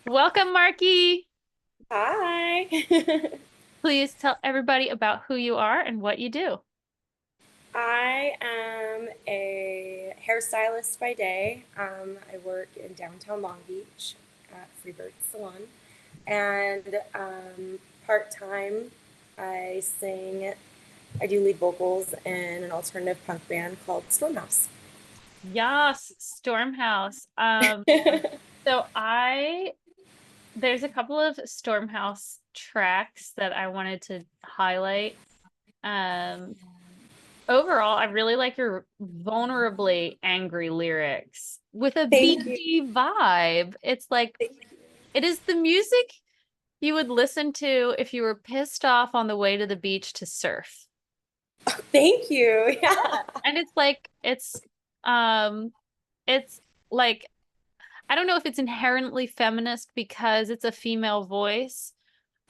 Welcome, Markie. Hi. Please tell everybody about who you are and what you do. I am a hairstylist by day. I work in downtown Long Beach at Freebird Salon. And part-time, I sing, I do lead vocals in an alternative punk band called Stormhouse. Yas, Stormhouse. So I there's a couple of Stormhouse tracks that I wanted to highlight. Um, Overall, I really like your vulnerably angry lyrics with a Thank you. beachy vibe. It's like it is the music you would listen to if you were pissed off on the way to the beach to surf. Thank you. Yeah. And um it's like I don't know if it's inherently feminist because it's a female voice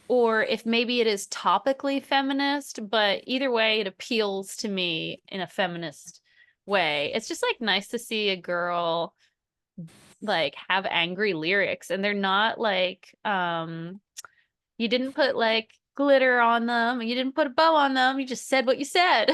or if maybe it is topically feminist, but either way it appeals to me in a feminist way. It's just like nice to see a girl like have angry lyrics and they're not like you didn't put like glitter on them, you didn't put a bow on them, you just said what you said.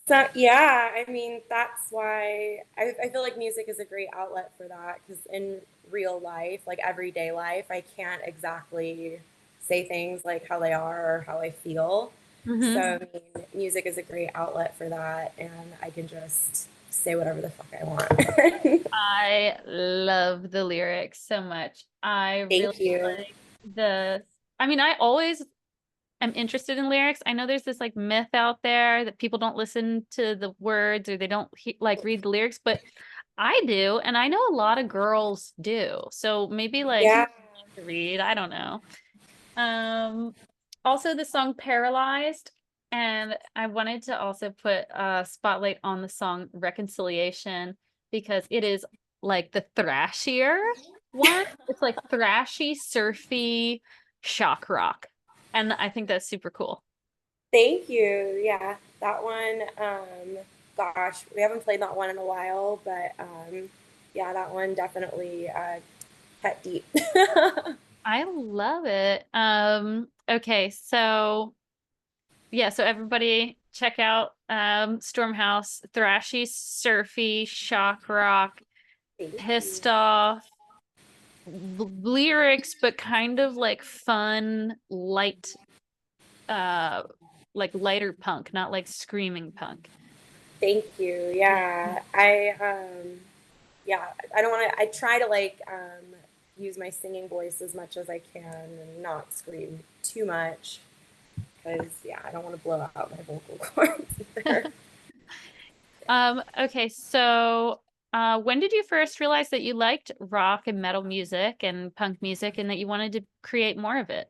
So yeah, I mean that's why I feel like music is a great outlet for that because in real life, like everyday life, I can't exactly say things like how they are or how I feel. So hmm I mean, music is a great outlet for that, and I can just say whatever the fuck I want. I love the lyrics so much. I really Thank you. like the, I mean, I always am interested in lyrics. I know there's this like myth out there that people don't listen to the words or they don't like read the lyrics, but I do, and I know a lot of girls do. So maybe like Yeah. to read, I don't know. Um, Also the song Paralyzed, and I wanted to also put a spotlight on the song Reconciliation because it is like the thrashier one. It's like thrashy, surfy shock rock. And I think that's super cool. Thank you. Yeah, that one. Gosh, we haven't played that one in a while, but yeah, that one definitely cut deep. I love it. Okay, so yeah, so everybody check out Stormhouse, thrashy, surfy, shock rock, Thank pissed you. off lyrics, but kind of like fun, light, uh, like lighter punk, not like screaming punk. Thank you. Yeah, yeah, I don't want to. I try to like use my singing voice as much as I can and not scream too much because yeah, I don't want to blow out my vocal cords either. Okay, so when did you first realize that you liked rock and metal music and punk music and that you wanted to create more of it?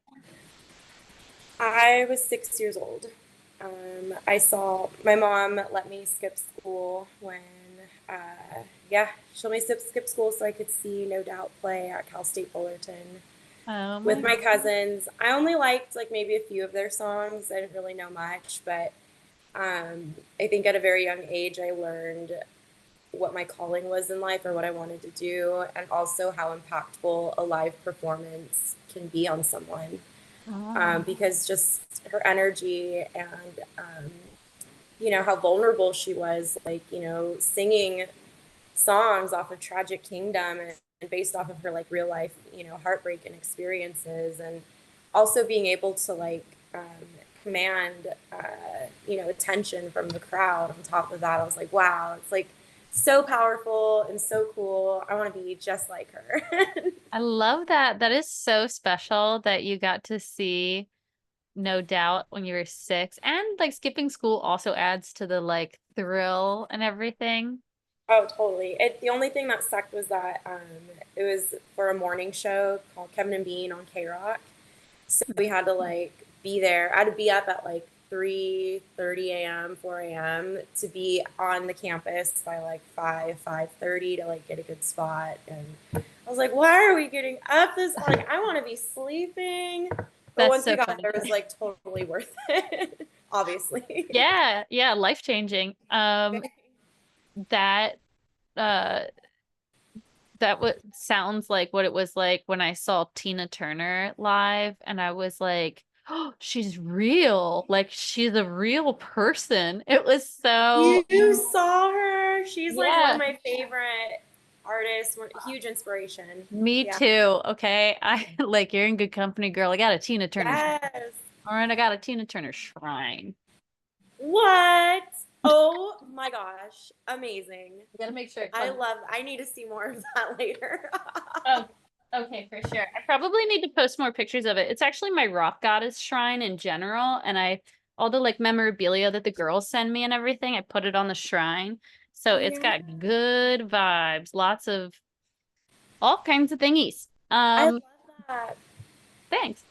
I was 6 years old. I saw my mom let me skip school when, yeah, she let me skip school so I could see No Doubt play at Cal State Fullerton Oh with my my cousins. I only liked like maybe a few of their songs. I didn't really know much, but I think at a very young age I learned what my calling was in life or what I wanted to do, and also how impactful a live performance can be on someone God. because just her energy and how vulnerable she was, like singing songs off of Tragic Kingdom and based off of her like real life heartbreak and experiences, and also being able to like command attention from the crowd. On top of that, I was like, wow, it's like so powerful and so cool. I want to be just like her. I love that. That is so special that you got to see No Doubt when you were 6. And like skipping school also adds to the like thrill and everything. Oh, totally. The only thing that sucked was that it was for a morning show called Kevin and Bean on K Rock. So we had to like be there. I had to be up at like 3:30 a.m., 4 a.m. to be on the campus by like 5:30 to like get a good spot. And I was like, why are we getting up this? Like, I want to be sleeping. But That's once we so got funny. there, it was like totally worth it, obviously. Yeah, yeah, life changing. That uh that what sounds like what it was like when I saw Tina Turner live, and I was like, oh, she's real. Like she's a real person. It was so, You saw her. She's like one yeah, of my favorite artists, huge inspiration. me Yeah. too. Okay. I like you're in good company, girl. I got a Tina Turner. Yes. All right, I got a Tina Turner shrine. What? Oh my gosh. Amazing. You gotta make sure it comes. I need to see more of that later. Oh, okay, for sure. I probably need to post more pictures of it. It's actually my rock goddess shrine in general, and I all the like memorabilia that the girls send me and everything, I put it on the shrine. So it's Yeah. got good vibes, lots of all kinds of thingies. I love that. Thanks.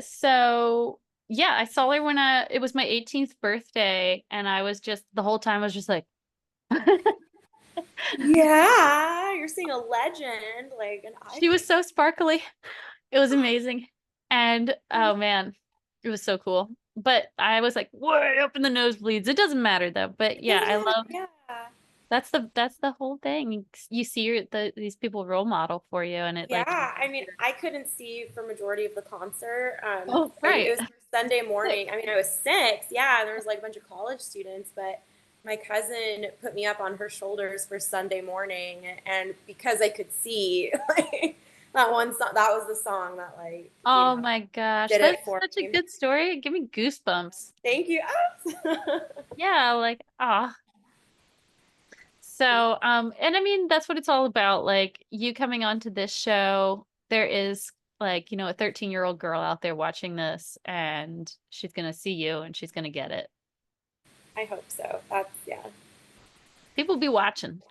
So yeah, I saw her when it was my 18th birthday, and I was just the whole time I was just like Yeah, you're seeing a legend, like an she was icon. so sparkly. It was amazing. And oh man, it was so cool. But I was like way up in the nosebleeds. It doesn't matter though. But It yeah, doesn't I matter. love Yeah. that's the whole thing. You see these people role model for you, and it Yeah, like I mean, I couldn't see for majority of the concert. oh It right. was Sunday Sick. morning. I mean, I was 6, yeah, and there was like a bunch of college students, but my cousin put me up on her shoulders for Sunday morning, and because I could see, like that one song, that was the song that like, Oh my gosh, did that's it for such a me. good story. Give me goosebumps. Thank you. Yeah, like ah. So, and I mean, that's what it's all about. Like you coming onto this show, there is like, a 13-year-old girl out there watching this and she's gonna see you and she's gonna get it. I hope so. That's yeah. People be watching.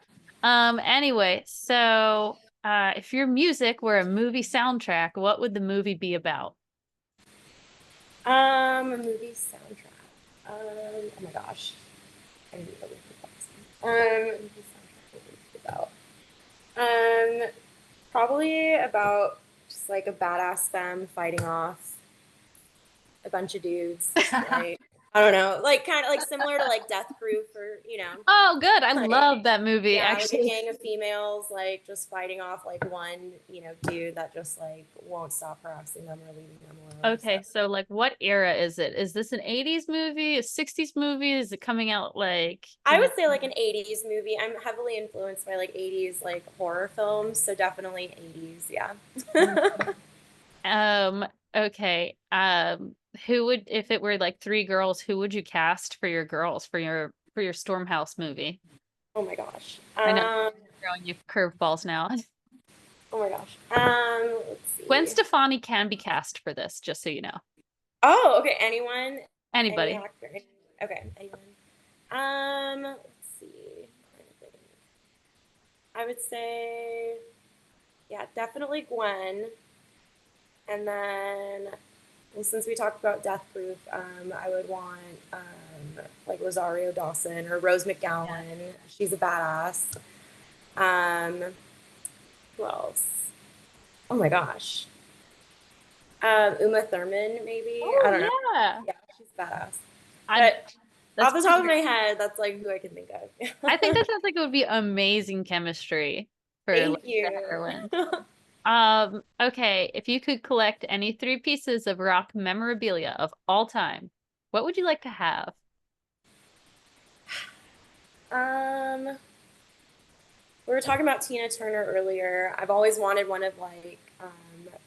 Anyway, so if your music were a movie soundtrack, what would the movie be about? A movie soundtrack. Oh my gosh. I need to look at movie soundtrack what would it be about. Probably about just like a badass femme fighting off a bunch of dudes. Like I don't know, like kind of like similar to like Death Proof or Oh, good. I like love that movie, yeah, like a actually. gang of females like just fighting off like one dude that just like won't stop harassing them or leaving them alone. So Okay, so like what era is it? Is this an 80s movie, a 60s movie? Is it coming out like, I would say like an 80s movie. I'm heavily influenced by like 80s like horror films, so definitely 80s, yeah. Um, okay. Who would, if it were like three girls, who would you cast for your girls for your Stormhouse movie? Oh my gosh. I know throwing you curveballs now. Oh my gosh. Let's Gwen see. Stefani can be cast for this, just so you know. Oh, okay. Anyone, any Anybody. actor. Okay, anyone. Let's see. I would say, yeah, definitely Gwen. And then, well, since we talked about Death Proof, I would want like Rosario Dawson or Rose Yeah. McGowan. She's a badass. Um, who else? Oh my gosh. Uma Thurman, maybe. Oh I don't know. yeah. Yeah, she's badass. I But that's off the top pretty of my great. head, that's like who I can think I think of. that sounds like it would be amazing chemistry for like Thank the you. heroine. Okay, if you could collect any three pieces of rock memorabilia of all time, what would you like to have? um, we were talking about Tina Turner earlier. I've always wanted one of like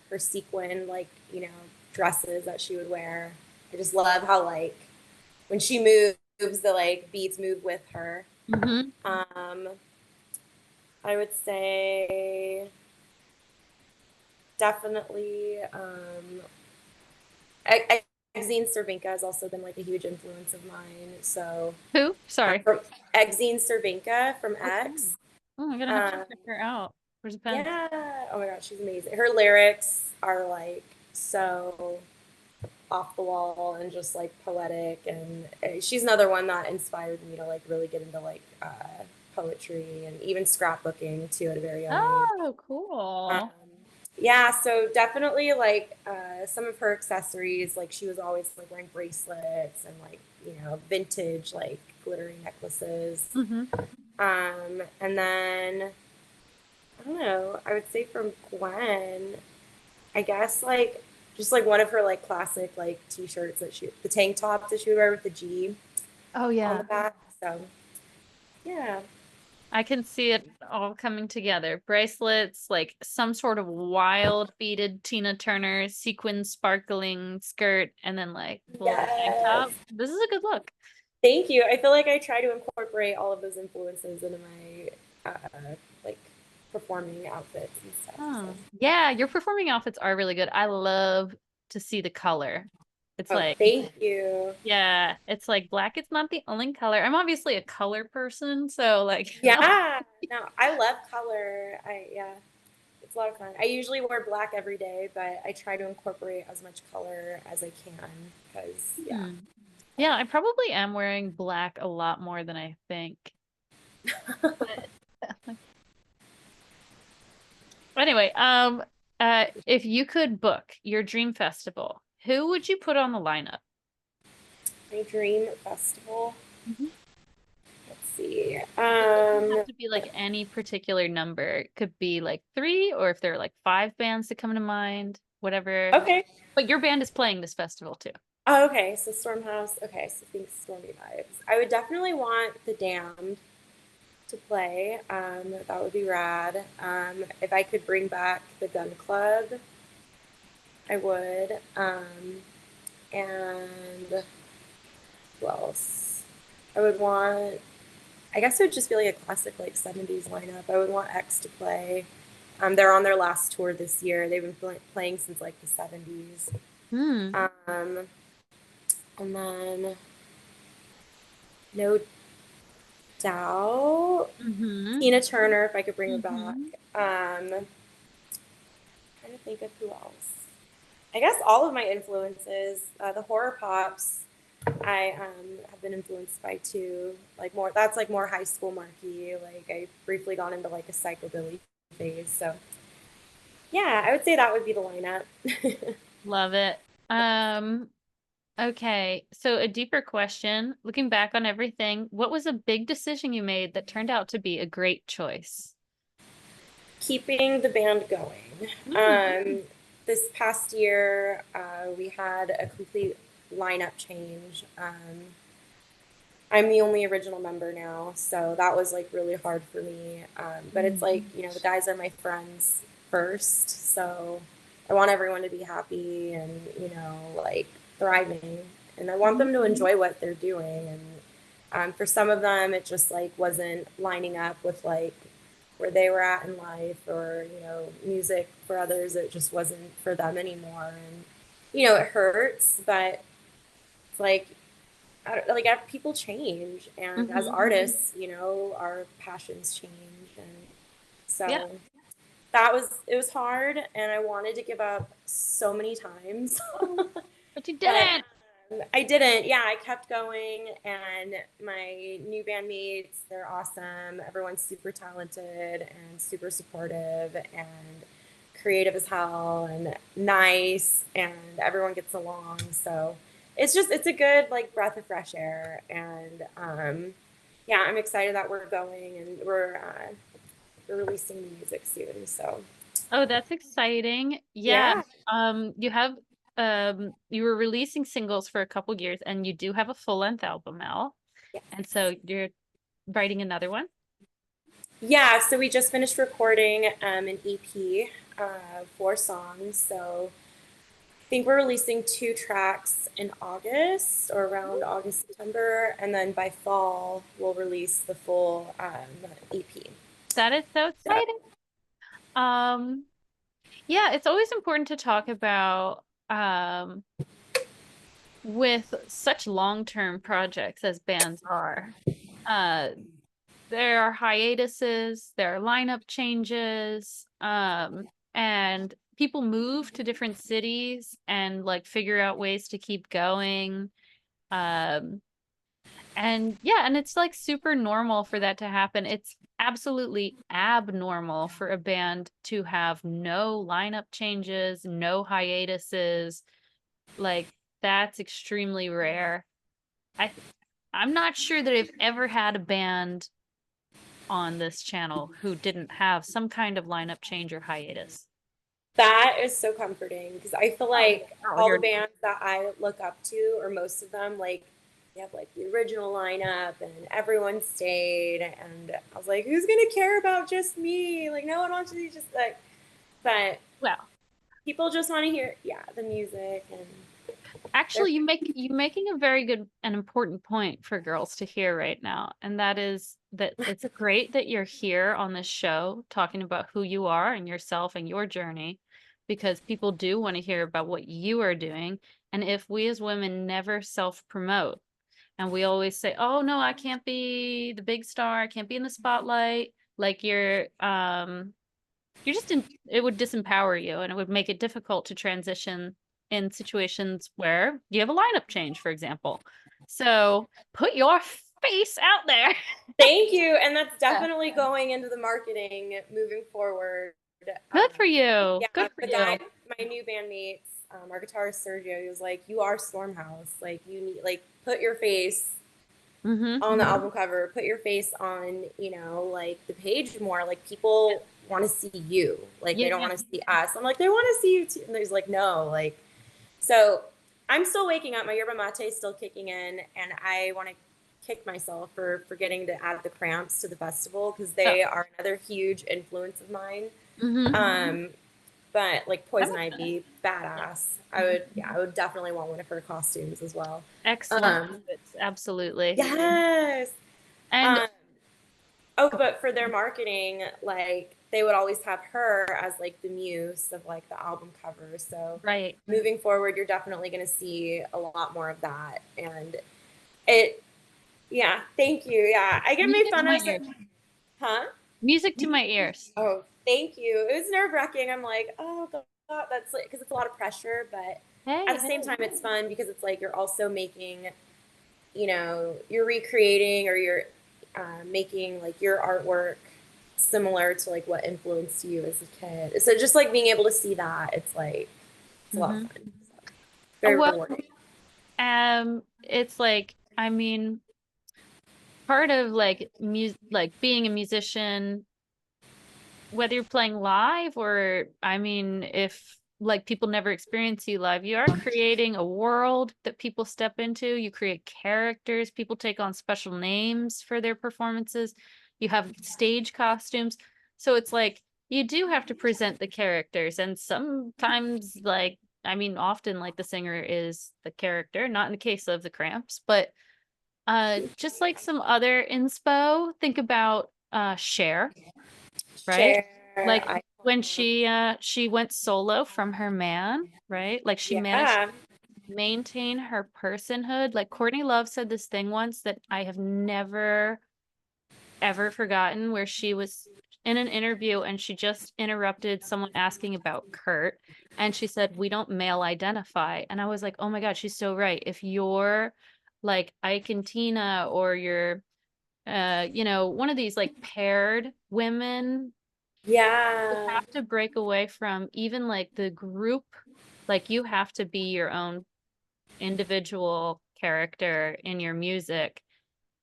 her sequin dresses that she would wear. I just love how like when she moves, the like beads move with her. Mm-hmm. Um, I would say definitely Exene Cervenka has also been like a huge influence of mine. So Who? Sorry. from Exene Cervenka from Okay. X. Oh, I'm gonna have to Um, check her out. Where's a pen? yeah. Oh my God, she's amazing. Her lyrics are like so off the wall and just like poetic. And she's another one that inspired me to like really get into like poetry and even scrapbooking too at a very young age. Oh, Um, cool. yeah, so definitely like some of her accessories, like she was always like wearing bracelets and like, vintage like glittery necklaces. Mm-hmm. And then I don't know, I would say from Gwen, I guess like just like one of her like classic like t-shirts that she the tank tops that she would wear with the G Oh on the yeah. back. So yeah. I can see it all coming together. Bracelets, like some sort of wild beaded Tina Turner sequin sparkling skirt, and then like little tank Yes. top. This is a good look. Thank you. I feel like I try to incorporate all of those influences into my like performing outfits and stuff. So Oh. Yeah, your performing outfits are really good. I love to see the color. It's oh, like, thank you. yeah, it's like black. It's not the only color. I'm obviously a color person, so like, Yeah. No, I love color. Yeah. It's a lot of fun. I usually wear black every day, but I try to incorporate as much color as I can because, yeah. hmm. Yeah, I probably am wearing black a lot more than I think. But anyway, if you could book your dream festival, who would you put on the lineup? My dream festival. Mhm. Let's see. It doesn't have to be like any particular number. It could be like three, or if there are like five bands that come to mind, whatever. Okay. But your band is playing this festival too. Oh, okay. So Stormhouse. Okay. So think stormy vibes. I would definitely want the Damned to play. That would be rad. If I could bring back the Gun Club, I would. And who else? I would want, I guess it would just be like a classic like 70s lineup. I would want X to play. They're on their last tour this year. They've been playing since like the 70s. Hmm. And then no doubt Mm-hmm. Tina Turner if I could bring her back. Mm-hmm. Trying to think of who else. I guess all of my influences, the horror pops, I have been influenced by too. Like more, that's like more high school Markie. Like I briefly got into like a psychobilly phase. So yeah, I would say that would be the lineup. Love it. Um, okay. So a deeper question, looking back on everything, what was a big decision you made that turned out to be a great choice? Keeping the band going. Mm-hmm. This past year, we had a complete lineup change. I'm the only original member now, so that was like really hard for me. But it's like, you know, the guys are my friends first, so I want everyone to be happy and, you know, like thriving. And I want them to Mm-hmm. enjoy what they're doing. And for some of them, it just like wasn't lining up with like where they were at in life or, you know, music for others, it just wasn't for them anymore. And, you know, it hurts, but it's like, like people change and as Mm-hmm. artists you know our passions change and Yeah, so that was it was hard and I wanted to give up so many times but you but didn't. I didn't. Yeah, I kept going and my new bandmates, they're awesome. Everyone's super talented and super supportive and creative as hell and nice and everyone gets along. So it's just it's a good like breath of fresh air and yeah, I'm excited that we're going and we're releasing the music soon. So Oh, that's exciting. Yeah. yeah. You have you were releasing singles for a couple years and you do have a full-length album out. Yes. And so you're writing another one? Yeah, so we just finished recording an EP, 4 songs. So I think we're releasing 2 tracks in August or around August, September, and then by fall we'll release the full EP. That is so So exciting. Um, yeah, it's always important to talk about with such long-term projects as bands are. Uh, there are hiatuses, there are lineup changes, and people move to different cities and like figure out ways to keep going. Um, and yeah, and it's like super normal for that to happen. It's absolutely abnormal for a band to have no lineup changes, no hiatuses. Like that's extremely rare. I I'm not sure that I've ever had a band on this channel who didn't have some kind of lineup change or hiatus. That is so comforting because I feel Oh, like girl, all the you're bands that I look up to, or most of them, like they have like the original lineup and everyone stayed. And I was like, who's gonna care about just me? Like, no one wants to be just like, but well. people just want to hear, yeah, the music and they're Actually, you making a very good and important point for girls to hear right now, and that is that it's great that you're here on this show talking about who you are and yourself and your journey, because people do want to hear about what you are doing. And if we as women never self-promote and we always say, "Oh no, I can't be the big star, I can't be in the spotlight," like you're just in, it would disempower you and it would make it difficult to transition in situations where you have a lineup change, for example. So put your face out there. thank you. And that's Yeah. definitely going into the marketing moving forward. Um, Good for you. Good yeah, for the guy, you. my new bandmates, our guitarist Sergio, he was like, "You are Stormhouse. Like you need like put your face Mm-hmm. on the album cover, put your face on, like the page more. Like people want to see you. Like they don't Yeah. want to see us." I'm like, "They want to see you too." And he's like, "No." Like, so I'm still waking up. My yerba mate is still kicking in, and I want to kick myself for forgetting to add the Cramps to the festival because Oh. they are another huge influence of mine. Mm-hmm. Um, but like That Poison makes sense. Ivy, badass. I would definitely want one of her costumes as well. Excellent Um, outfits. Absolutely. yes. And Um, oh, but for their marketing, like they would always have her as like the muse of like the album cover. So right. moving forward, you're definitely going to see a lot more of that. And it, yeah, thank you. Yeah, I get made Music to fun my of. ears. Huh? Music to my ears. Oh, thank you. It was nerve wracking. I'm like, oh God, that's like, because it's a lot of pressure, but at Hey, the same hey. time, it's fun because it's like you're also making, you're recreating or you're making like your artwork similar to like what influenced you as a kid. So just like being able to see that, it's like, it's a lot of Mm-hmm. fun. So, very Well, rewarding. it's like, I mean, part of like music, like being a musician, whether you're playing live or, I mean, if like people never experience you live, you are creating a world that people step into. You create characters, people take on special names for their performances. You have stage costumes. So it's like you do have to present the characters. And sometimes, like, I mean, often like the singer is the character, not in the case of the Cramps, but just like some other inspo, think about Cher, right? Share. Like I when she went solo from her man, right? Like she managed Yeah. to maintain her personhood. Like Courtney Love said this thing once that I have never ever forgotten, where she was in an interview and she just interrupted someone asking about Kurt, and she said, "We don't male identify." And I was like, "Oh my God, she's so right. If you're like Ike and Tina, or you're one of these like paired women, you Yeah. have to break away from even like the group. Like you have to be your own individual character in your music.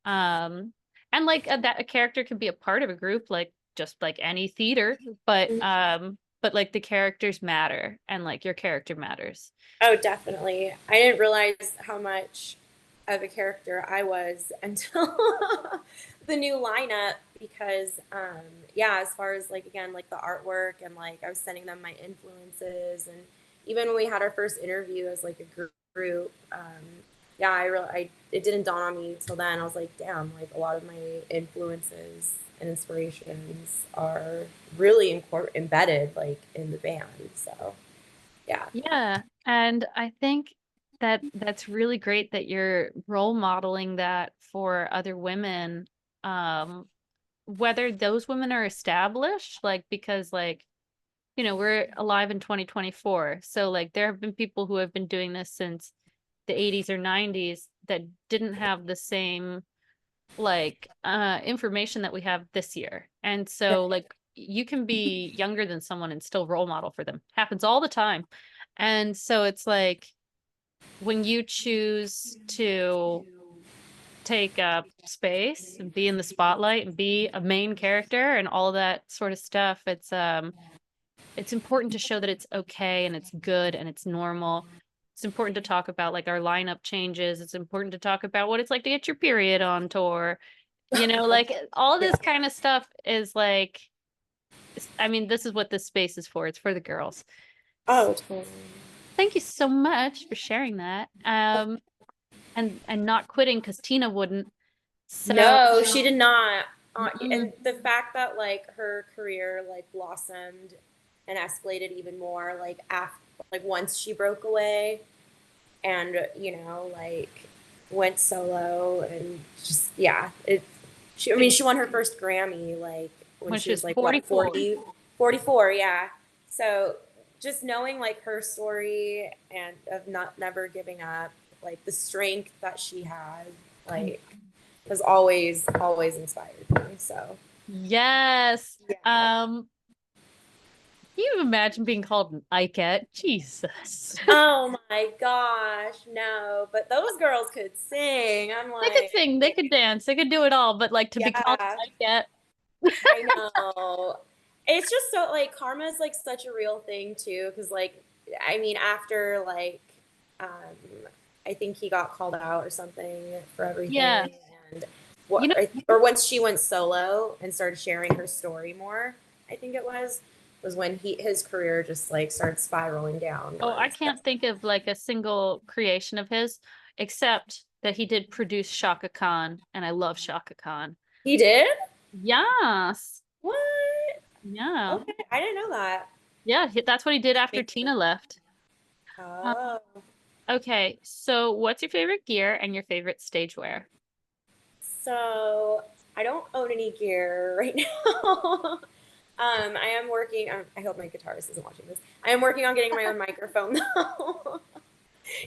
um and like that a character can be a part of a group, like just like any theater, but like the characters matter, and like your character matters. Oh, definitely. I didn't realize how much of a character I was until the new lineup because yeah, as far as like again like the artwork and like I was sending them my influences and even when we had our first interview as like a group yeah, I it didn't dawn on me till then. I was like, damn, like a lot of my influences and inspirations are really embedded like in the band. So, yeah. Yeah, and I think that that's really great that you're role modeling that for other women, um whether those women are established, like because like we're alive in 2024. So like there have been people who have been doing this since the 80s or 90s that didn't have the same like information that we have this year. And so like you can be younger than someone and still role model for them. Happens all the time. And so it's like when you choose to take up space and be in the spotlight and be a main character and all that sort of stuff. It's important to show that it's okay and it's good and it's normal. It's important to talk about like our lineup changes. It's important to talk about what it's like to get your period on tour. Like all Yeah. this kind of stuff is like, I mean, this is what this space is for. It's for the girls. Oh, totally. Thank you so much for sharing that. And not quitting because Tina wouldn't. So, No, she did not. mm, And the fact that like her career like blossomed and escalated even more like after like once she broke away and like went solo and just yeah, I mean she won her first Grammy like when when she she was was like what 44. 44, yeah. So just knowing like her story and of not never giving up, like the strength that she had, like has always inspired me. So Yes. yeah. Can you imagine being called an Icat? Jesus. Oh my gosh, no. But those girls could sing. I'm They could like, sing, they could dance, they could do it all, but like to be called yeah, an Icat. I know. It's just so like karma is like such a real thing too, because like I mean after like um I think he got called out or something for Yeah. everything and You know, or once she went solo and started sharing her story more, I think it was when his career just like started spiraling oh, I downwards. can't think of like a single creation of his except that he did produce Shaka Khan, and I love Shaka Khan. He did? Yes. What? Yeah. Okay, I didn't know that. Yeah, that's what he did after Makes Tina sense. left. Um, Oh, okay, so what's your favorite gear and your favorite stage wear? so I don't own any gear right now. I am working. I hope my guitarist isn't watching this. I am working on getting my own microphone though.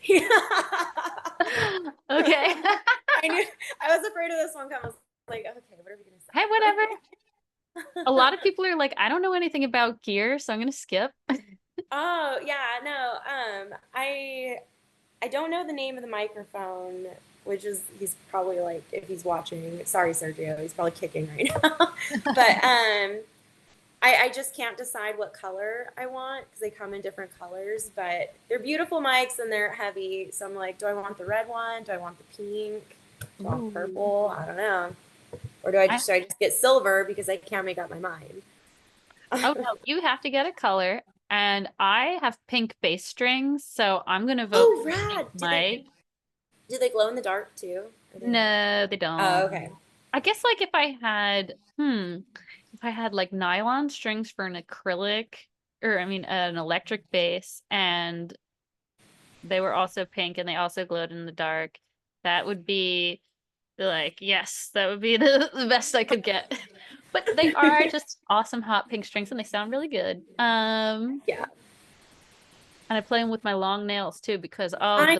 Yeah. Okay. I knew. I was afraid of this one coming. I was like, okay, what are we Hey, whatever. gonna A lot of say? people are like, I don't know anything about gear, so I'm gonna skip. Oh yeah, no. I don't know the name of the microphone, which is he's probably like if he's watching. Sorry, Sergio, he's probably kicking right now. But I just can't decide what color I want because they come in different colors. But they're beautiful mics and they're heavy. So I'm like, do I want the red one? Do I want the pink? Do I want Ooh. purple? I don't know. Or I, should I just get silver because I can't make up my mind? oh no, you have to get a color. And I have pink bass strings, so I'm gonna vote Oh, for pink rad! mic. Do they glow in the dark too? Or they don't? No, they Oh, don't. okay. I guess like if I had like nylon strings for an acrylic, or I mean an electric bass, and they were also pink and they also glowed in the dark, that would be like, yes, that would be the best I could get. But they are just awesome hot pink strings and they sound really good. Yeah. And I play them with my long nails too because I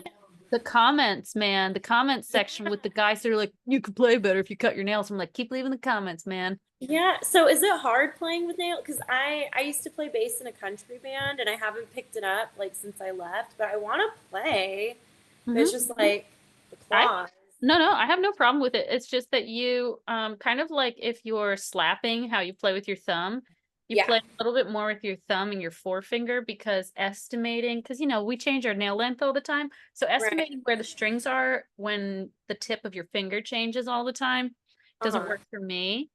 the comments, man, the comments section with the guys that are like, you could play better if you cut your nails. I'm like, keep leaving the comments, man. Yeah. So is it hard playing with nail? Because I used to play bass in a country band and I haven't picked it up like since I left, but I want to play. But it's Hmm. just like the I claws. No, I have no problem with it. It's just that you kind of like if you're slapping how you play with your thumb, you Yeah. play a little bit more with your thumb and your forefinger because estimating, because we change our nail length all the time. So Right. estimating where the strings are when the tip of your finger changes all the time doesn't Uh-huh. work for me.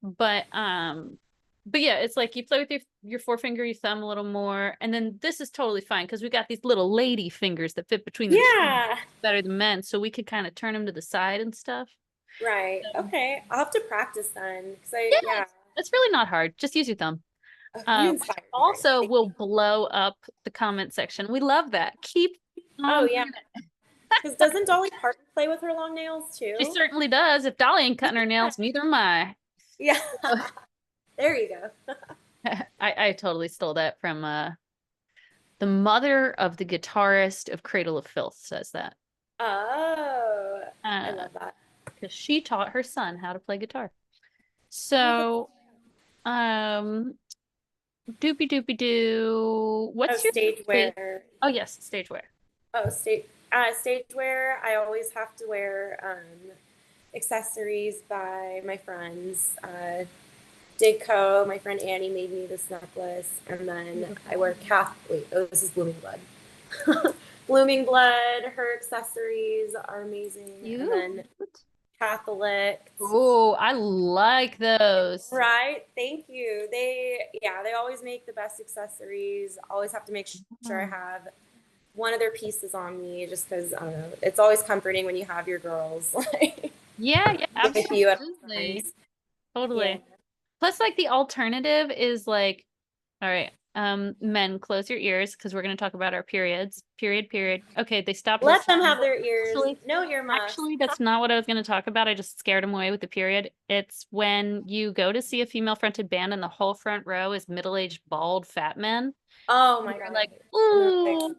But yeah, it's like you play with your forefinger, your thumb a little more, and then this is totally fine because we got these little lady fingers that fit between the two Yeah. better than men, so we could kind of turn them to the side and stuff. Right. So, Okay. I'll have to practice then. Because yeah, yeah. it's really not hard. Just use your thumb. Oh, you Which inspired me right now. also Thank will you. blow up the comment section. We love that. Keep Oh, on yeah. doing it. Because doesn't Dolly Parton play with her long nails She too? certainly does. If Dolly ain't cutting her Yeah. nails, neither am I. Yeah. There you go. I totally stole that from the mother of the guitarist of Cradle of Filth says that. Oh, I Uh, love that. because she taught her son how to play guitar. Oh, that's So, um, doopy doopy doo. oh, What's your stage favorite? wear. Oh yes, stage wear. Oh, stage wear. I always have to wear accessories by my friends. Digco, my friend Annie made me this necklace, and then I wear this is Blooming Blood. Blooming Blood, her accessories are amazing, and Cute. then Catholic. Oh, I like those. Right. Thank you. They always make the best accessories. Always have to make sure I Oh. have one of their pieces on me just because, I don't know, it's always comforting when you have your girls like Yeah, yeah, with you at all absolutely. times. Yeah. Totally. Plus, like the alternative is like, all right, men, close your ears because we're gonna talk about our periods. Period. Okay, they stopped Let them listening. have their ears. Actually, No earmuffs. actually, that's not what I was gonna talk about. I just scared them away with the period. It's when you go to see a female fronted band and the whole front row is middle-aged, bald, fat men. Oh And my you're God. like, And they're like,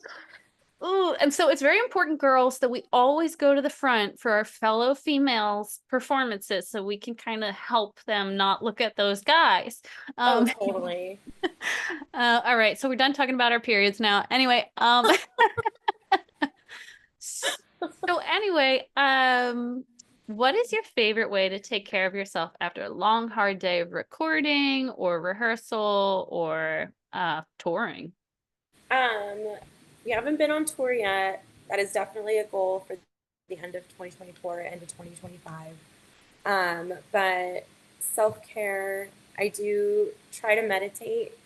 ooh, ooh. And so it's very important, girls, that we always go to the front for our fellow females' performances so we can kind of help them not look at those guys. oh, Um, totally. all right, so we're done talking about our periods now. Anyway, so anyway, what is your favorite way to take care of yourself after a long, hard day of recording or rehearsal or touring? Um, we haven't been on tour yet. That is definitely a goal for the end of 2024, end of 2025. But self care, I do try to meditate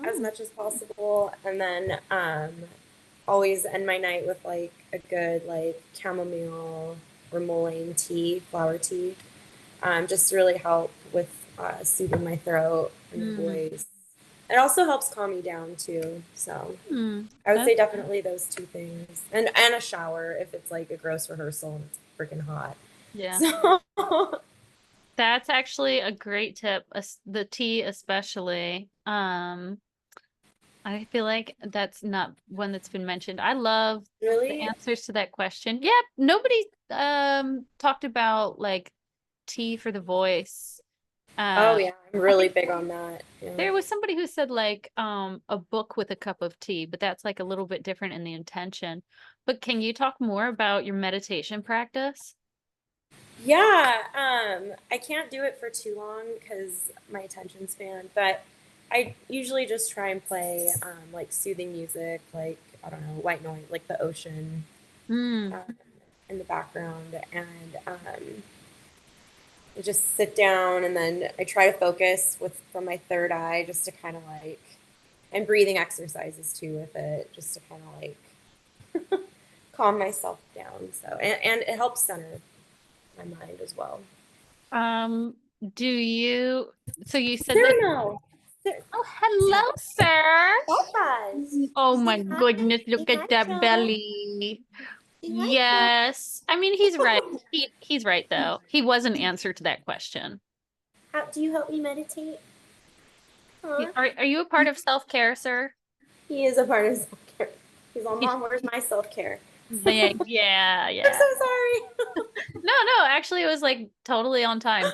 as Mm. much as possible, and then always end my night with like a good like chamomile or mullein tea, flower tea, just to really help with soothing my throat and my Mm. voice. It also helps calm me down too. So Mm. I would That's, say definitely those two things, and a shower if it's like a gross rehearsal and it's freaking hot. yeah. So That's actually a great tip, the tea especially. I feel like that's not one that's been mentioned. I love the really, answers to that question. Yeah, nobody talked about like tea for the voice. oh Uh yeah, I'm I really think big on that. Yeah. there was somebody who said like a book with a cup of tea, but that's like a little bit different in the intention. But can you talk more about your meditation practice? Yeah, I can't do it for too long because my attention span, but I usually just try and play like soothing music, like I don't know, white noise, like the ocean Mm. um, in the background, and I just sit down and then I try to focus with from my third eye just to kind of like, and breathing exercises too with it, just to kind of like calm myself down. So, and it helps center my mind as well. Um, do you, so you said that, Cyrano. oh, hello, sir. Papas. Oh my Say hi. goodness, Say look at hi, that Joe. belly. Say hi, Joe. Yes. I mean, he's right. He's right though. He was an answer to that question. How do you help me meditate? Huh? Are you a part of self-care, sir? He is a part of self care. He's all, He's Mom, where's my self care? yeah, yeah, I'm yeah. so sorry. No, actually it was like totally on time.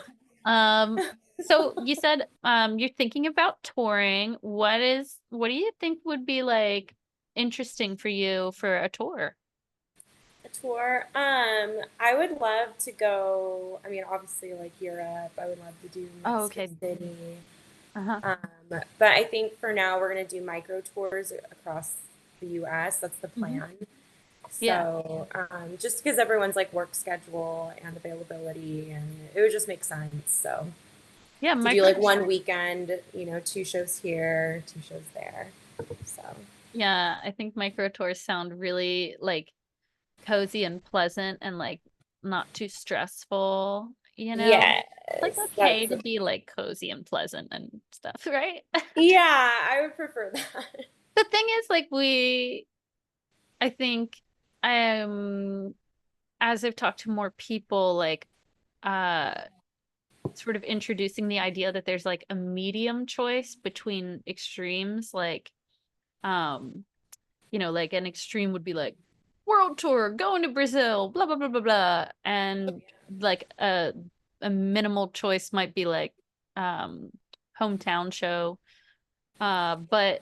So you said you're thinking about touring. What do you think would be like interesting for you for a tour? A tour. I would love to go. I mean, obviously, like Europe. I would love to do Oh, Mexico okay. City. Uh-huh. Um, but I think for now we're gonna do micro tours across the U.S. That's the Hmm. plan. Yeah. So just because everyone's like work schedule and availability, and it would just make sense. So Yeah, to do micro like one weekend, two shows here, two shows there. So yeah, I think micro tours sound really like cozy and pleasant and like not too stressful, you know? It's like yes, okay that's to be like cozy and pleasant and stuff, right? yeah, I would prefer that. The thing is like I think as I've talked to more people like uh sort of introducing the idea that there's like a medium choice between extremes like um like an extreme would be like world tour, going to Brazil, blah blah blah blah blah, and like a minimal choice might be like um hometown show. But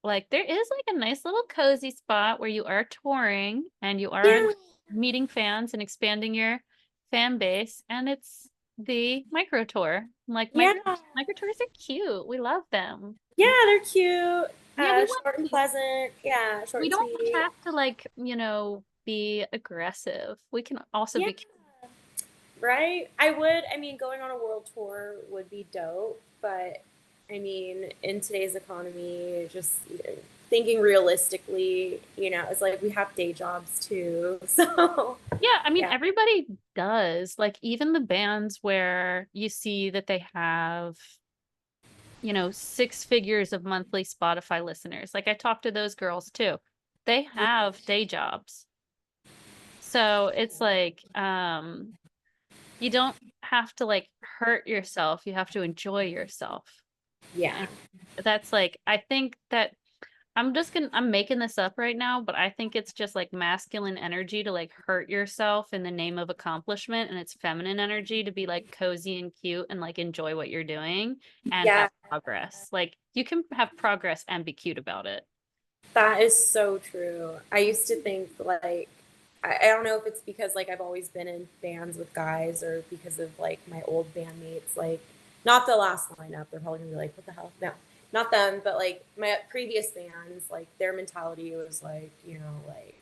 like there is like a nice little cozy spot where you are touring and you are Yeah, meeting fans and expanding your fan base, and it's the micro tour. Like Yeah. micro tours are cute. We love them. Yeah, they're cute. Yeah, we want Short and to. pleasant. Yeah, short We and don't sweet. have to like, be aggressive. We can also Yeah, be right? I mean, going on a world tour would be dope, but I mean, in today's economy, just thinking realistically, it's like we have day jobs too. So, Yeah, I mean yeah. everybody does. Like even the bands where you see that they have, six figures of monthly Spotify listeners. Like I talked to those girls too. They have day jobs. So it's like you don't have to like hurt yourself. You have to enjoy yourself. Yeah. And that's like I think that I'm making this up right now, but I think it's just like masculine energy to like hurt yourself in the name of accomplishment, and it's feminine energy to be like cozy and cute and like enjoy what you're doing and have Yeah, progress. Like you can have progress and be cute about it. that is so true. I used to think like I don't know if it's because like I've always been in bands with guys or because of like my old bandmates, like not the last lineup, they're probably gonna be like, what the hell? No, not them, but like my previous bands, like their mentality was like, like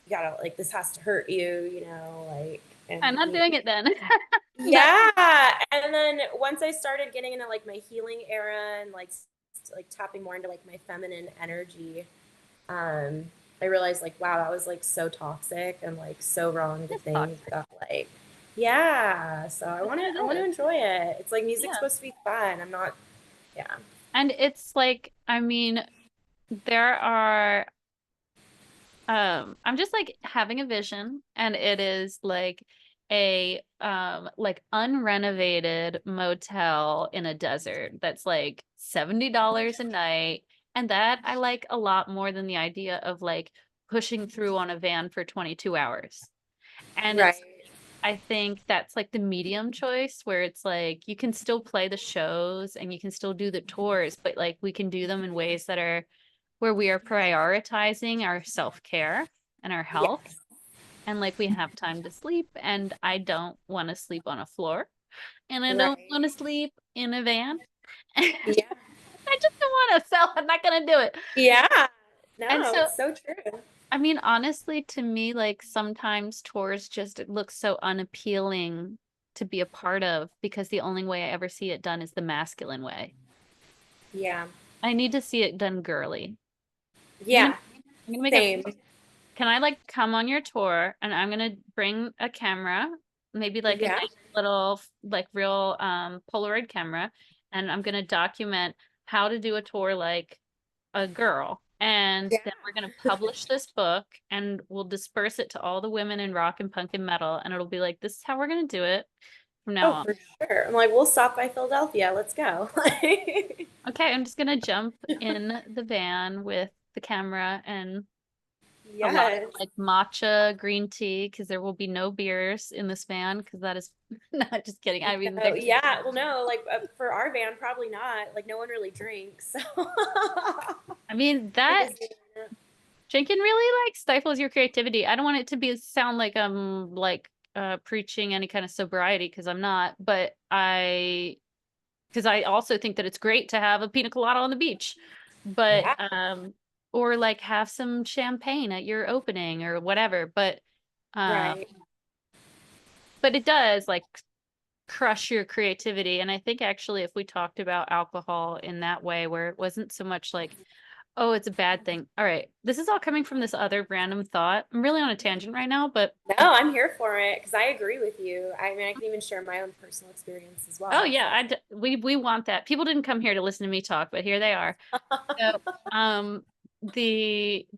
you gotta like this has to hurt you, like I'm and not doing it then. That yeah. And then once I started getting into like my healing era and like tapping more into like my feminine energy, um, I realized like, wow, that was like so toxic and like so wrong to is think toxic. that like, yeah. So That's what I want it to is. enjoy it. It's like music's Yeah. supposed to be fun. I'm not, yeah, And it's like, I mean, there are I'm just like having a vision, and it is like a like unrenovated motel in a desert that's like $70 a night, and that I like a lot more than the idea of like pushing through on a van for 22 hours. And right, it's I think that's like the medium choice where it's like you can still play the shows and you can still do the tours, but like we can do them in ways that are where we are prioritizing our self-care and our yeah, health, and like we have time to sleep, and I don't want to sleep on a floor, and I don't right, want to sleep in a van. I yeah, just don't want to, so I'm not gonna do it. yeah. And No, so it's so true. I mean honestly, to me, like sometimes tours just look so unappealing to be a part of because the only way I ever see it done is the masculine way. Yeah, I need to see it done girly. I'm gonna yeah, I'm gonna make a same. Can I like come on your tour, and I'm gonna bring a camera, maybe like a Yeah, nice little like real Polaroid camera, and I'm gonna document how to do a tour like a girl. And yeah. then we're gonna publish this book, and we'll disperse it to all the women in rock and punk and metal, and it'll be like, this is how we're gonna do it from now Oh, on. for sure. I'm like, we'll stop by Philadelphia. Let's go. Okay, I'm just gonna jump in the van with the camera and a lot of Yes. like matcha green tea because there will be no beers in this van because that is not just kidding. I mean, No, there, yeah. Well, no, like for our band, probably not. Like, no one really drinks. So, I mean we're that just doing it. drinking really like stifles your creativity. I don't want it to be sound like I'm like preaching any kind of sobriety because I'm not, but I also think that it's great to have a pina colada on the beach, but Yeah, or like have some champagne at your opening or whatever, um right. but it does like crush your creativity. And I think actually, if we talked about alcohol in that way, where it wasn't so much like, oh, it's a bad thing. All right, this is all coming from this other random thought. I'm really on a tangent right now, but No, I'm here for it because I agree with you. I mean, I can even share my own personal experience as oh well. yeah, So, we want that. People didn't come here to listen to me talk, but here they are. So,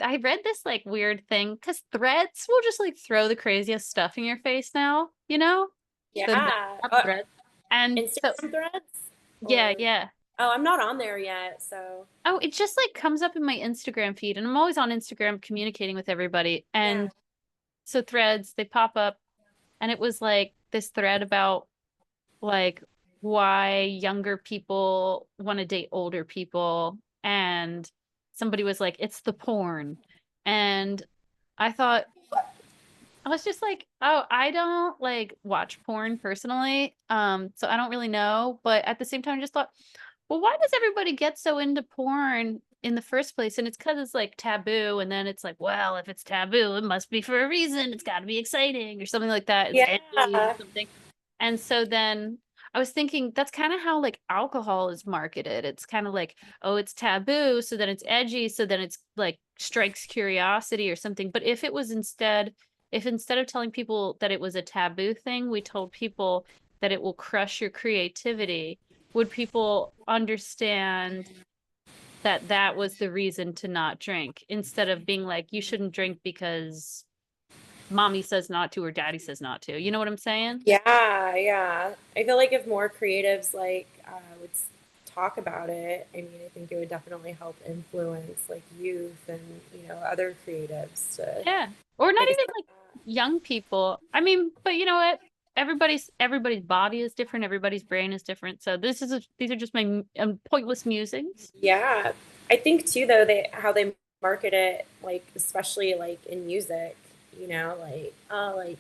I read this like weird thing because threads will just like throw the craziest stuff in your face now, the yeah. thread. And so, Instagram threads yeah, or yeah. oh, I'm not on there yet. So, Oh, it just like comes up in my Instagram feed, and I'm always on Instagram communicating with everybody. yeah, And so threads, they pop up, and it was like this thread about like why younger people want to date older people. And somebody was like, it's the porn. And I thought, I was just like, oh, I don't like watch porn personally. So I don't really know. But at the same time, I just thought, well, why does everybody get so into porn in the first place? And it's because it's like taboo. And then it's like, well, if it's taboo, it must be for a reason. It's got to be exciting or something like that. It's edgy or Yeah. something. And so then I was thinking that's kind of how like alcohol is marketed. It's kind of like, oh, it's taboo. So then it's edgy. So then it's like strikes curiosity or something. But if instead of telling people that it was a taboo thing, we told people that it will crush your creativity, would people understand that that was the reason to not drink instead of being like, you shouldn't drink because mommy says not to or daddy says not to? You know what I'm saying? Yeah, yeah. I feel like if more creatives like would talk about it, I mean, I think it would definitely help influence like youth and other creatives to Yeah. Or not take a even step like back. young people. I mean, but you know what? Everybody's body is different, everybody's brain is different. So these are just my pointless musings. Yeah, I think too though they how they market it, like especially like in music, like oh like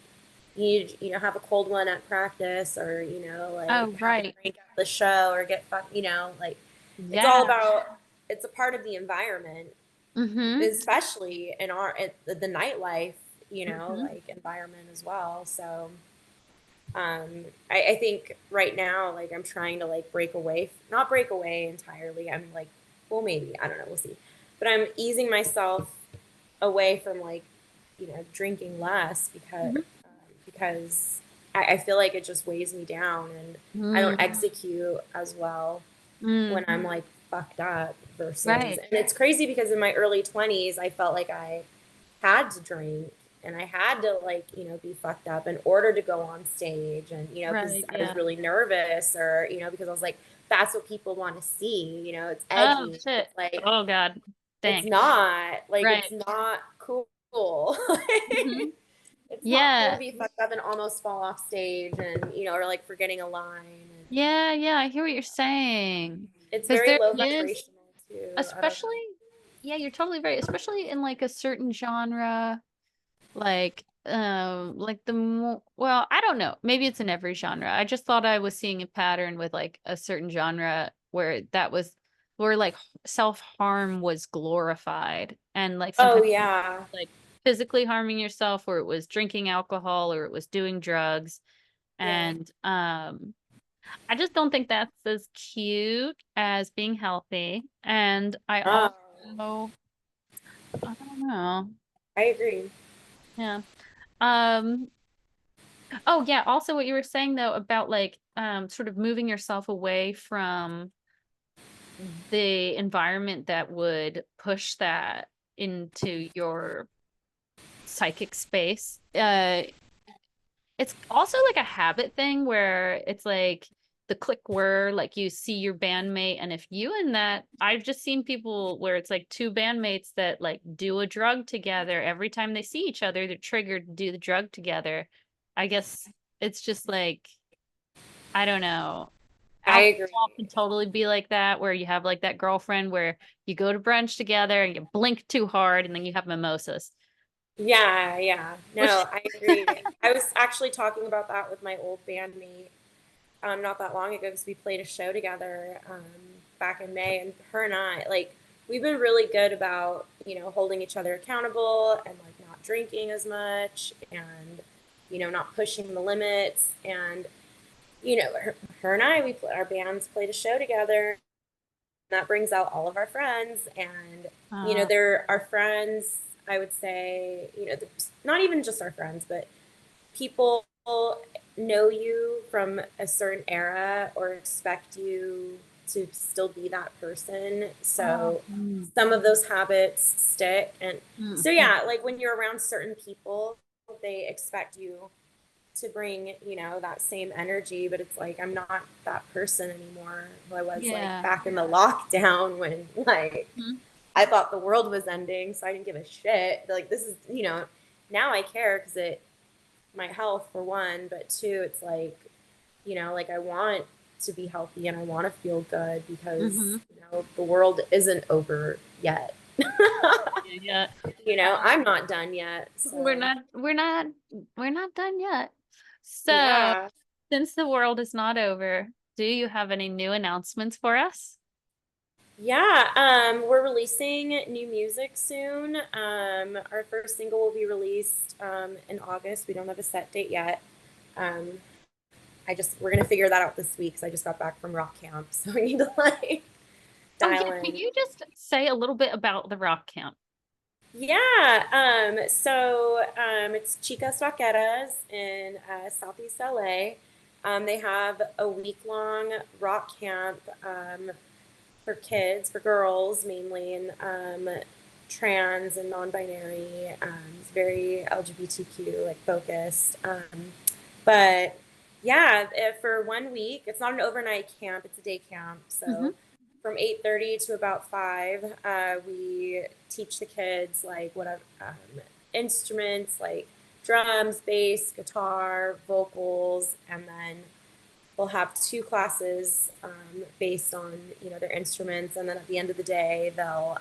you have a cold one at practice, or like Oh, have a right. drink at the show, or get fuck, like it's all Yeah. about it's a part of the environment, Mm-hmm. especially in the nightlife, Mm-hmm. like environment as well. So I think right now, like I'm trying to like break away, not break away entirely. I'm like, well, maybe, I don't know, we'll see. But I'm easing myself away from like, drinking less because I feel like it just weighs me down, and I don't Mm-hmm. execute as well when Mm, I'm like fucked up versus, right. and it's crazy because in my early 20s, I felt like I had to drink and I had to like, be fucked up in order to go on stage, and, because Right. I was Yeah. really nervous, or, because I was like, that's what people want to see, it's Oh edgy. shit. It's like, Oh God. it's Thanks. not like, Right. it's not cool. Hmm. It's not cool to Yeah. be fucked up and almost fall off stage, and, or like forgetting a line. And Yeah. Yeah. I hear what you're saying. it's Because very there low is, vibrational too. I don't especially, know. yeah, you're totally right. Especially in like a certain genre, like the more, well, I don't know. Maybe it's in every genre. I just thought I was seeing a pattern with like a certain genre where where like self-harm was glorified and like Oh, sometimes yeah. like physically harming yourself, or it was drinking alcohol, or it was doing drugs. Yeah. And I just don't think that's as cute as being healthy. And I Oh, also, I don't know. I agree. Yeah. Um, oh yeah, also what you were saying though about like sort of moving yourself away from the environment that would push that into your psychic space. It's also like a habit thing where it's like the click where like you see your bandmate, and if you and that, I've just seen people where it's like two bandmates that like do a drug together. Every time they see each other, they're triggered to do the drug together. I guess it's just like, I don't know. I Alcohol agree. can totally be like that, where you have like that girlfriend where you go to brunch together and you blink too hard and then you have mimosas. Yeah, yeah. Which No, I agree. I was actually talking about that with my old bandmate not that long ago because we played a show together back in May, and her and I, like, we've been really good about, holding each other accountable and like not drinking as much, and, not pushing the limits. And, her and I, our bands played a show together. That brings out all of our friends, and uh they're our friends. I would say, not even just our friends, but people know you from a certain era or expect you to still be that person. oh, So mm, some of those habits stick. And mm, so, mm. yeah, like when you're around certain people, they expect you to bring, that same energy, but it's like I'm not that person anymore who I was like Yeah. back in the lockdown when like Mhm. I thought the world was ending, so I didn't give a shit. Like this is, now I care because it my health for one, but two, it's like, like I want to be healthy and I want to feel good because, Mhm. the world isn't over yet. Yeah. You know, I'm not done yet. We're So, not we're not we're not done yet. So, yeah. since the world is not over, do you have any new announcements for us? Yeah, we're releasing new music soon. Our first single will be released in August. We don't have a set date yet. Um, we're gonna figure that out this week because I just got back from rock camp, so we need to like Oh yeah, dial can in. you just say a little bit about the rock camp? Yeah, it's Chicas Rockeras in Southeast LA. They have a week-long rock camp for kids, for girls mainly, and trans and non-binary. It's very LGBTQ like focused. But yeah, for 1 week, it's not an overnight camp; it's a day camp. Hmm. So from 8:30 to about 5, we teach the kids like whatever instruments like drums, bass, guitar, vocals, and then they'll have two classes based on their instruments, and then at the end of the day they'll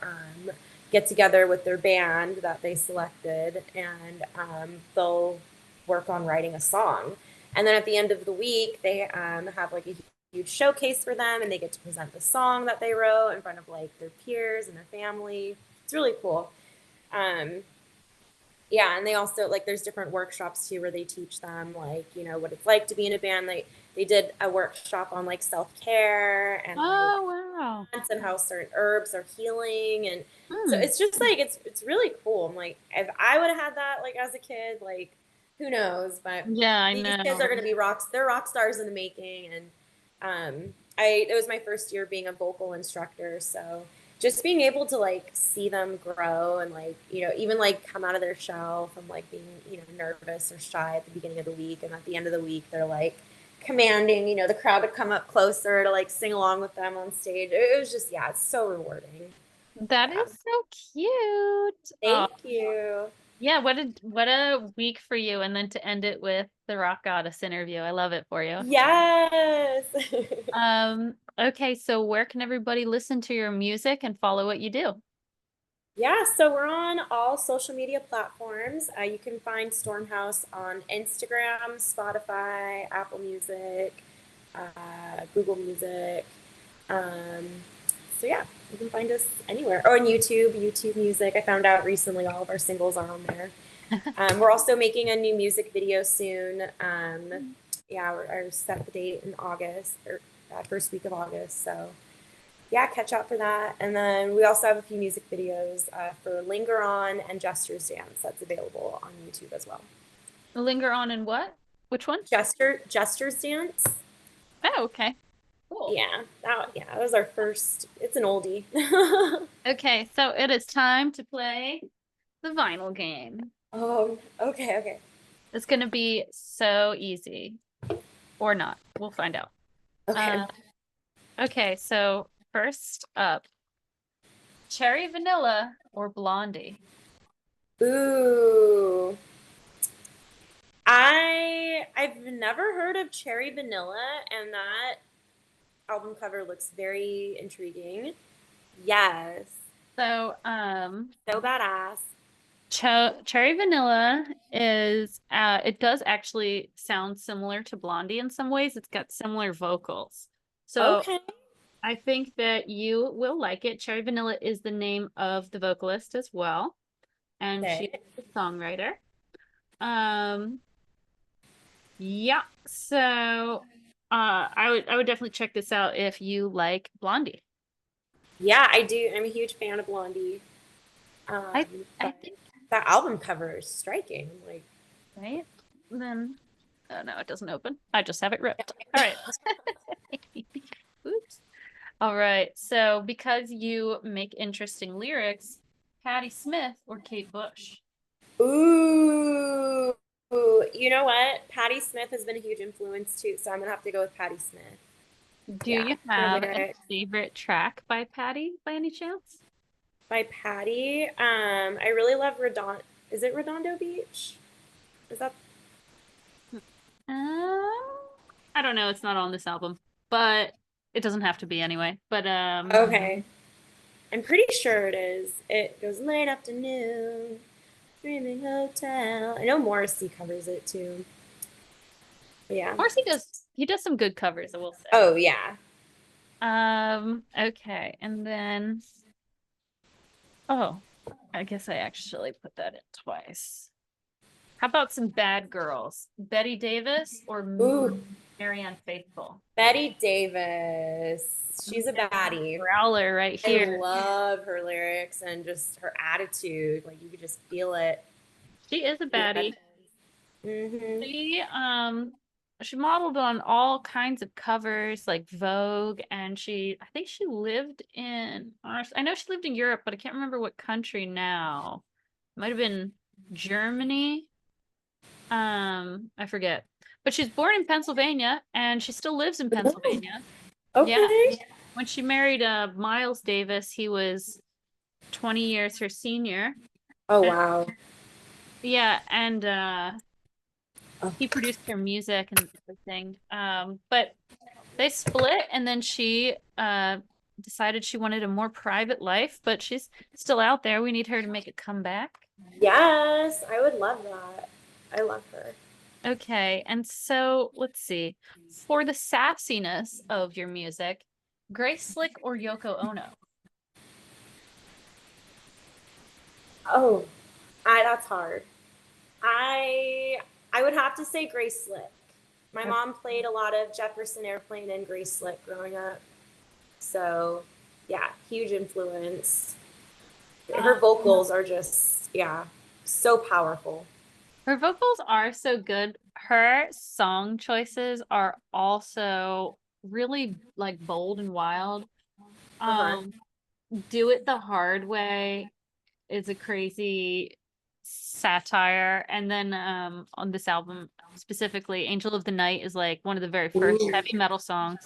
get together with their band that they selected, and they'll work on writing a song. And then at the end of the week they have like a huge showcase for them, and they get to present the song that they wrote in front of like their peers and their family. It's really cool. um, yeah, and they also like there's different workshops too where they teach them like what it's like to be in a band. They did a workshop on like self-care and like Oh wow. plants and how certain herbs are healing. And so Hmm. it's just like it's really cool. I'm like, if I would have had that like as a kid, like who knows. But Yeah, I these kids know. are going to be they're rock stars in the making. And I it was my first year being a vocal instructor, so just being able to like see them grow and like even like come out of their shell from like being nervous or shy at the beginning of the week, and at the end of the week they're like commanding the crowd to come up closer to like sing along with them on stage. It was just, yeah, it's so rewarding. That Yeah, is so cute. Oh, thank you. yeah, what a week for you, and then to end it with the Rock Goddess interview. I love it for you. Yes. Okay, so where can everybody listen to your music and follow what you do? Yeah, so we're on all social media platforms. You can find Stormhouse on Instagram, Spotify, Apple Music, Google Music. Um, so yeah, you can find us anywhere. Oh, and YouTube Music. I found out recently all of our singles are on there. We're also making a new music video soon. Yeah, we're set the date in August or first week of August. So yeah, catch out for that. And then we also have a few music videos for Linger On and Gestures Dance that's available on YouTube as well. Linger on and what? Which one? Gestures Dance. Oh, okay. Cool. That was our first. It's an oldie. Okay, so it is time to play the vinyl game. Oh, okay, okay, It's gonna be so easy. Or not. We'll find out. okay. Uh, okay, so first up, cherry vanilla or blondie? Ooh, I've never heard of Cherry Vanilla, and that album cover looks very intriguing. Yes, So, so badass. cherry vanilla is it does actually sound similar to blondie in some ways. It's got similar vocals. So Okay. I think that you will like it. Cherry Vanilla is the name of the vocalist as well, and she's Okay. the songwriter. Um, yeah. So, I would definitely check this out if you like Blondie. Yeah, I do. I'm a huge fan of Blondie. I I But think that album cover is striking. Like, right. Then oh no, it doesn't open. I just have it ripped. All right. Oops. All right. So because you make interesting lyrics, Patti Smith or Kate Bush? ooh, you know what? Patti Smith has been a huge influence too, so I'm gonna have to go with Patti Smith. Do Yeah, you her have a lyrics favorite track by Patti by any chance? by Patti. I really love Redondo. Is it Redondo Beach? Is that I don't know. It's not on this album, but it doesn't have to be anyway. But okay? I'm pretty sure it is. It goes late afternoon, dreaming hotel. I know Morrissey covers it too. But yeah. Of course he does some good covers, I will say. Oh yeah. Okay, and then oh, I guess I actually put that in twice. How about some bad girls? Betty Davis or Ooh, Marianne Faithfull? Betty Davis. She's a Yeah, baddie. growler right I here. love her lyrics and just her attitude. Like you could just feel it She is a through the baddie. headphones. Mm-hmm. She modeled on all kinds of covers like Vogue, and I think she lived I know she lived in Europe, but I can't remember what country now. Might have been Germany. I forget. But she's born in Pennsylvania and she still lives in Oh, Pennsylvania. Yeah. okay. When she married Miles Davis, he was 20 years her senior. Oh And wow. yeah, and Oh, he produced her music and everything. But they split and then she decided she wanted a more private life, but she's still out there. We need her to make a comeback. yes, I would love that. I love her. Okay, and so let's see. For the sassiness of your music, Grace Slick or Yoko Ono? Oh, that's hard. I I would have to say Grace Slick. My mom played a lot of Jefferson Airplane and Grace Slick growing up. So, yeah, huge influence. Her Um, vocals are just, yeah, so powerful. her vocals are so good. Her song choices are also really like bold and wild. Uh-huh. Um, Do It the Hard Way is a crazy satire. And then on this album specifically, Angel of the Night is like one of the very first Ooh. heavy metal songs.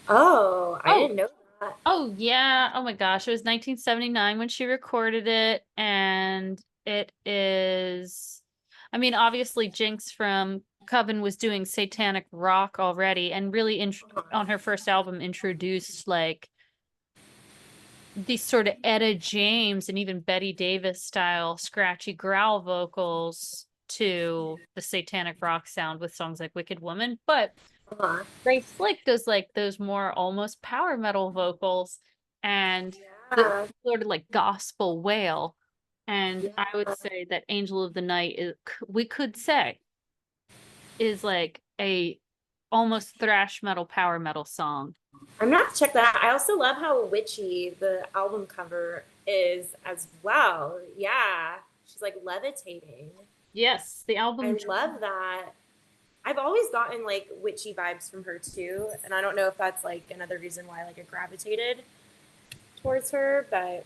Oh, I Oh, didn't know that. oh yeah. Oh my gosh. It was 1979 when she recorded it. And it is, I mean, obviously Jinx from Coven was doing satanic rock already and really on her first album introduced like these sort of Etta James and even Betty Davis style scratchy growl vocals to the satanic rock sound with songs like Wicked Woman. But Uh-huh. Grace Slick does like those more almost power metal vocals and the Yeah. sort of like gospel wail. And I would Yeah. say that Angel of the Night is, we could say, is like a almost thrash metal power metal song. I'm gonna have to check that out. I also love how witchy the album cover is as well. Yeah. She's like levitating. Yes, the album. I love that. I've always gotten like witchy vibes from her too, and I don't know if that's like another reason why like I gravitated towards her, but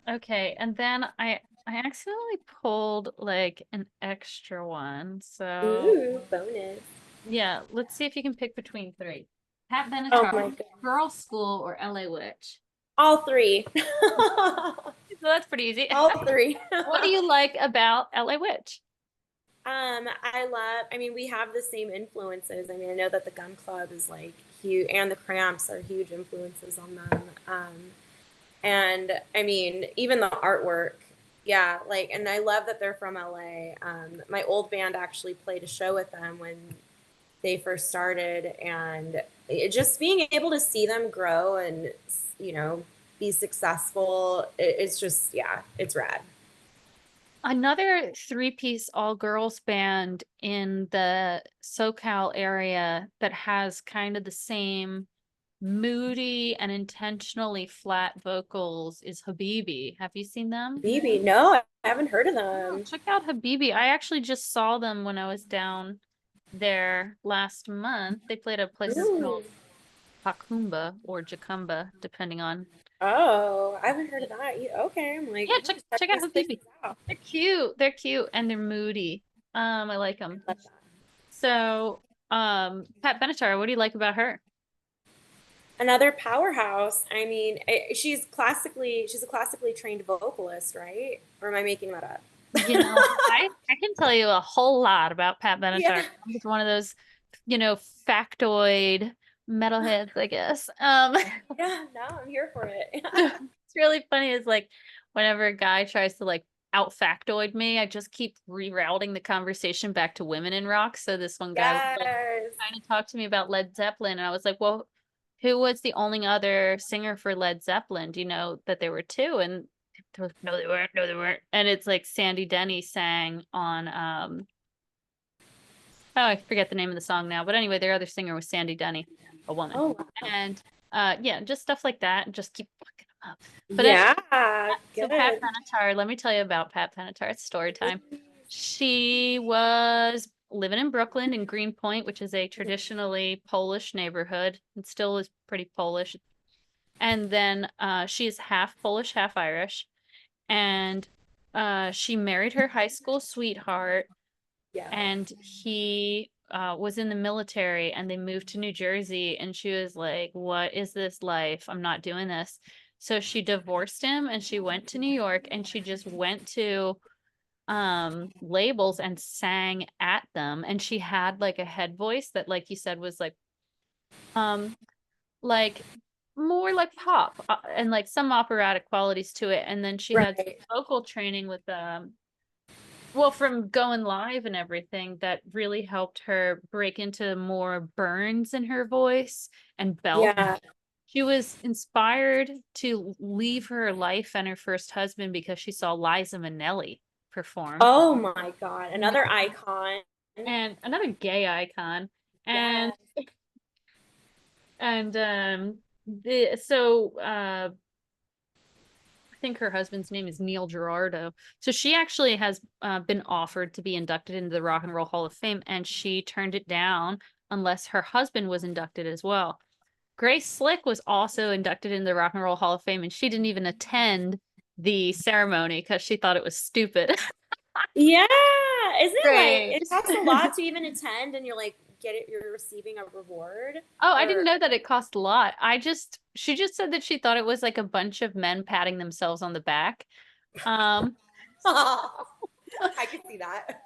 Okay, and then I accidentally pulled like an extra one. So ooh, bonus. yeah, let's see if you can pick between three. Pat Oh Benatar, my god. Girls School, or LA Witch. All three. So that's pretty easy. All three. What do you like about LA Witch? I mean, we have the same influences. I mean, I know that the Gun Club is like huge, and the Cramps are huge influences on them. And I mean, even the artwork, yeah, like, and I love that they're from LA. My old band actually played a show with them when they first started, and just being able to see them grow and, you know, be successful, it's just, yeah, it's rad. Another three-piece all-girls band in the SoCal area that has kind of the same moody and intentionally flat vocals is Habibi. Have you seen them? BB, no, I haven't heard of Oh, them. check out Habibi. I actually just saw them when I was down there last month. They played a place Ooh. called Pacumba or Jacumba, depending on. Oh, I haven't heard of that. Okay, I'm like, Yeah, I'm check gonna check check out these places Habibi. out. They're cute. They're cute and they're moody. I like them. Love that. So, Pat Benatar, what do you like about her? Another powerhouse. I mean, she's a classically trained vocalist, right? Or am I making that up? You know, I can tell you a whole lot about Pat Benatar. Yeah. He's one of those, factoid metalheads, I guess. Yeah, no, I'm here for it. It's really funny is like whenever a guy tries to like out factoid me, I just keep rerouting the conversation back to women in rock. So this one guy was like Yes. trying to talk to me about Led Zeppelin, and I was like, well, who was the only other singer for Led Zeppelin? Do you know that there were two? And they were, no, they weren't. No, they weren't. And it's like Sandy Denny sang on oh, I forget the name of the song now. But anyway, their other singer was Sandy Denny, a woman. Oh, wow. And yeah, just stuff like that. Just keep fucking them up. But anyway, Yeah, so Pat good. Benatar, let me tell you about Pat Benatar. It's story time. She was living in Brooklyn in Greenpoint, which is a traditionally Polish neighborhood and still is pretty Polish. And then she is half Polish, half Irish. And she married her high school sweetheart, Yeah. and he was in the military, and they moved to New Jersey, and she was like, what is this life? I'm not doing this. So she divorced him and she went to New York, and she just went to labels and sang at them, and she had like a head voice that, like you said, was um like more like pop, and like some operatic qualities to it. And then she had some Right. vocal training with well, from going live and everything, that really helped her break into more burns in her voice and belt. Yeah. She was inspired to leave her life and her first husband because she saw Liza Minnelli perform. Oh my God. Another icon. And another gay icon. And Yes. the so I think her husband's name is Neil Girardo. So she actually has been offered to be inducted into the Rock and Roll Hall of Fame, and she turned it down unless her husband was inducted as well. Grace Slick was also inducted into the Rock and Roll Hall of Fame, and she didn't even attend the ceremony because she thought it was stupid. Yeah. Isn't it like Great. it costs a lot to even attend and you're like get it you're receiving a reward? Oh, I didn't Or know that it cost a lot. She just said that she thought it was like a bunch of men patting themselves on the back. Um, I could see that.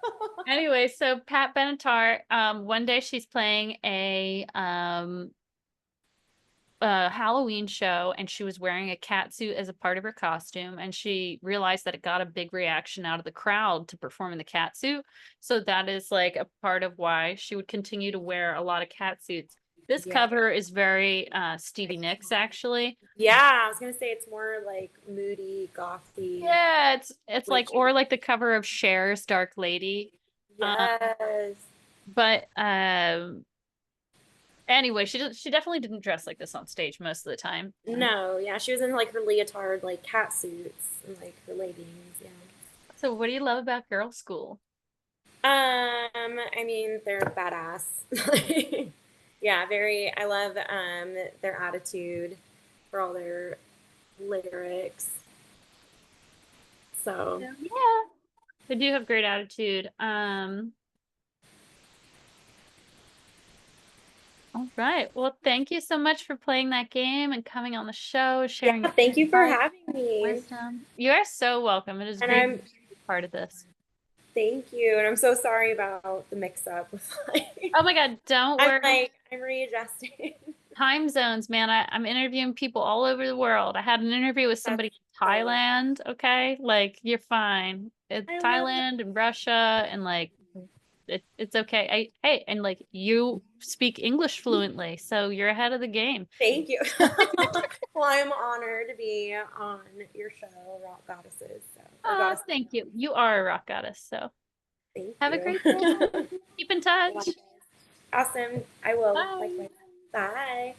anyway, so Pat Benatar, one day she's playing a Halloween show, and she was wearing a cat suit as a part of her costume, and she realized that it got a big reaction out of the crowd to perform in the cat suit. So that is like a part of why she would continue to wear a lot of cat suits. This Yeah. cover is very Stevie Nicks, actually. Yeah, I was gonna say it's more like moody, gothy, Yeah, it's like, witchy. or like the cover of Cher's Dark Lady. Um, Yes. but anyway, she definitely didn't dress like this on stage most of the time. No, yeah, she was in like her leotard, like cat suits and like her leggings. Yeah. So what do you love about Girl School? I mean, they're badass. Yeah, very. I love their attitude for all their lyrics. So Yeah, they do have great attitude. All right. Well, thank you so much for playing that game and coming on the show, sharing yeah, your thank you for insights, having me. wisdom. You are so welcome. It is And great to I'm be part of this. thank you. And I'm so sorry about the mix up with like Oh my God, don't worry. I'm readjusting. Time zones, man. I'm interviewing people all over the world. I had an interview with That's somebody in so Thailand. Okay, like you're fine. It's I love it. Thailand and Russia, and like it's okay. Hey, and like you speak English fluently, so you're ahead of the game. Thank you. Well, I'm honored to be on your show, Rock Goddesses. So, or Oh, Goddess. thank you. You are a rock goddess, so Thank have a you. great day. Keep in touch. Awesome. I will. Bye. Likewise. Bye.